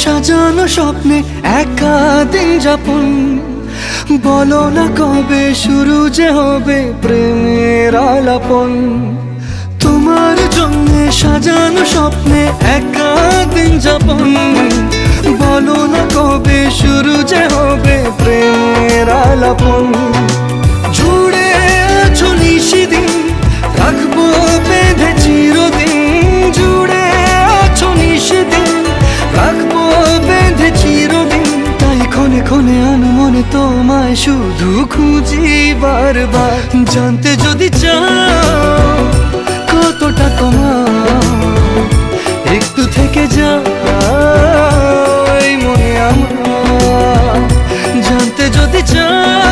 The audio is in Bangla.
সাজানো স্বপ্নে একা দিন যাপন, বলো না কবে শুরু যে হবে প্রেমের আলাপন। তোমার জন্য সাজানো স্বপ্নে একা দিন যাপন, বলো না কবে শুরু যে হবে প্রেমের আলাপন। জুড়ে আছো নিশিদিন, রাখবো বেঁধে চিরদিন। জুড়ে আছো নিশিদিন, রাখবো বেঁধে চিরদিন। তাই ক্ষণে ক্ষণে আমি মনে তোমায় শুধু খুঁজি বারবার। জানতে যদি চাও কতটা তোমার, একটু থেকে যাও এই মনে আমার। জানতে যদি চাও